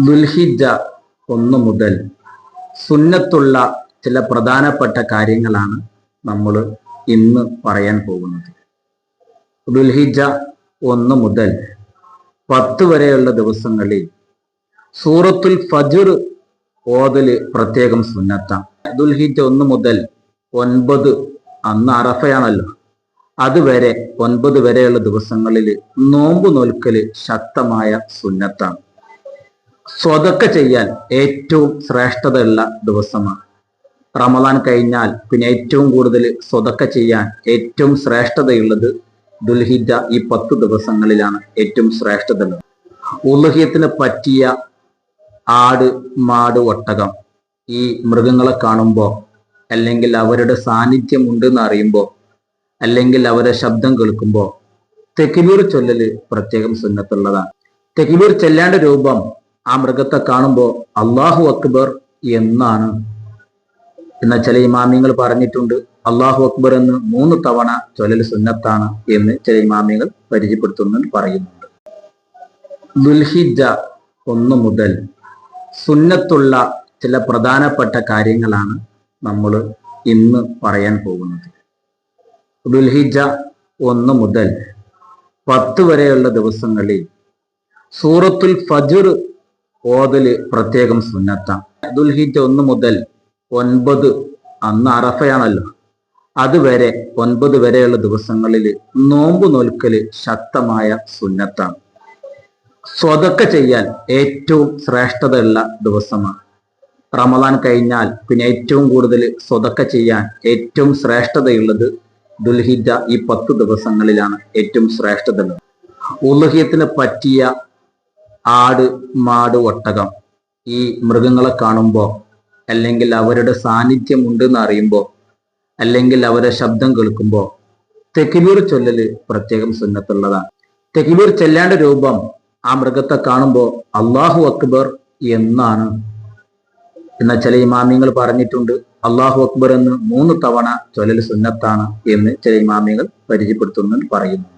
ദുൽഹിജ്ജ 1 മുതൽ സുന്നത്തുള്ള ചില പ്രധാനപ്പെട്ട കാര്യങ്ങളാണ് നമ്മൾ ഇന്ന് പറയാൻ പോകുന്നത്. ദുൽഹിജ്ജ 1 മുതൽ 10 വരെയുള്ള ദിവസങ്ങളിൽ സൂറത്തുൽ ഫജ്ർ ഓതല് പ്രത്യേകം സുന്നത്താണ്. ദുൽഹിജ്ജ 1 മുതൽ 9, അന്ന് അറഫയാണല്ലോ, അതുവരെ 9 വരെയുള്ള ദിവസങ്ങളിൽ നോമ്പ് നോൽക്കല് ശക്തമായ സുന്നത്താണ്. സ്വതക്ക ചെയ്യാൻ ഏറ്റവും ശ്രേഷ്ഠതയുള്ള ദിവസമാണ്. റമദാൻ കഴിഞ്ഞാൽ പിന്നെ ഏറ്റവും കൂടുതൽ സ്വതക്ക ചെയ്യാൻ ഏറ്റവും ശ്രേഷ്ഠതയുള്ളത് ദുൽഹിജ്ജ ഈ 10 ദിവസങ്ങളിലാണ് ഏറ്റവും ശ്രേഷ്ഠതയുള്ളത്. ഉളുഹിയത്തിന് പറ്റിയ ആട്, മാട്, ഒട്ടകം ഈ മൃഗങ്ങളെ കാണുമ്പോൾ, അല്ലെങ്കിൽ അവരുടെ സാന്നിധ്യം ഉണ്ടെന്ന് അറിയുമ്പോൾ, അല്ലെങ്കിൽ അവരുടെ ശബ്ദം കേൾക്കുമ്പോൾ തെക്ബീർ ചൊല്ലല് പ്രത്യേകം സുന്നത്തുള്ളതാണ്. തെക്ബീർ ചെല്ലേണ്ട രൂപം ആ മൃഗത്തെ കാണുമ്പോൾ അല്ലാഹു അക്ബർ എന്നാണ്. എന്ന ചില ഇമാമിങ്ങൾ പറഞ്ഞിട്ടുണ്ട് അല്ലാഹു അക്ബർ എന്ന് 3 തവണ ചൊല്ലൽ സുന്നത്താണ് എന്ന് ചില ഇമാമികൾ പരിചയപ്പെടുത്തുന്നു പറയുന്നുണ്ട്. ദുൽഹിജ്ജ 1 മുതൽ സുന്നത്തുള്ള ചില പ്രധാനപ്പെട്ട കാര്യങ്ങളാണ് നമ്മൾ ഇന്ന് പറയാൻ പോകുന്നത്. ദുൽഹിജ്ജ 1 മുതൽ 10 വരെയുള്ള ദിവസങ്ങളിൽ സൂറത്തുൽ ഫജ്ർ ഓതല് പ്രത്യേകം സുന്നത്താണ്. ദുൽഹിജ്ജ 1 മുതൽ 9, അന്ന് അറഫയാണല്ലോ, അതുവരെ 9 വരെയുള്ള ദിവസങ്ങളിൽ നോമ്പ് നോൽക്കല് ശക്തമായ സുന്നത്താണ്. സ്വതക്ക ചെയ്യാൻ ഏറ്റവും ശ്രേഷ്ഠതയുള്ള ദിവസമാണ്. റമദാൻ കഴിഞ്ഞാൽ പിന്നെ ഏറ്റവും കൂടുതൽ സ്വതക്ക ചെയ്യാൻ ഏറ്റവും ശ്രേഷ്ഠതയുള്ളത് ദുൽഹിജ്ജ ഈ 10 ദിവസങ്ങളിലാണ് ഏറ്റവും ശ്രേഷ്ഠതയുള്ളത്. ഉളുഹിയത്തിന് പറ്റിയ ആട്, മാട്, ഒട്ടകം ഈ മൃഗങ്ങളെ കാണുമ്പോൾ, അല്ലെങ്കിൽ അവരുടെ സാന്നിധ്യം ഉണ്ടെന്ന് അറിയുമ്പോൾ, അല്ലെങ്കിൽ അവരുടെ ശബ്ദം കേൾക്കുമ്പോൾ തെക്ബീർ ചൊല്ലല് പ്രത്യേകം സുന്നത്തുള്ളതാണ്. തെക്ബീർ ചെല്ലേണ്ട രൂപം ആ മൃഗത്തെ കാണുമ്പോൾ അല്ലാഹു അക്ബർ എന്നാണ്. എന്ന ചില ഇമാമിങ്ങൾ പറഞ്ഞിട്ടുണ്ട് അല്ലാഹു അക്ബർ എന്ന് 3 തവണ ചൊല്ലൽ സുന്നത്താണ് എന്ന് ചില ഇമാമികൾ പരിചയപ്പെടുത്തുന്നു പറയുന്നു.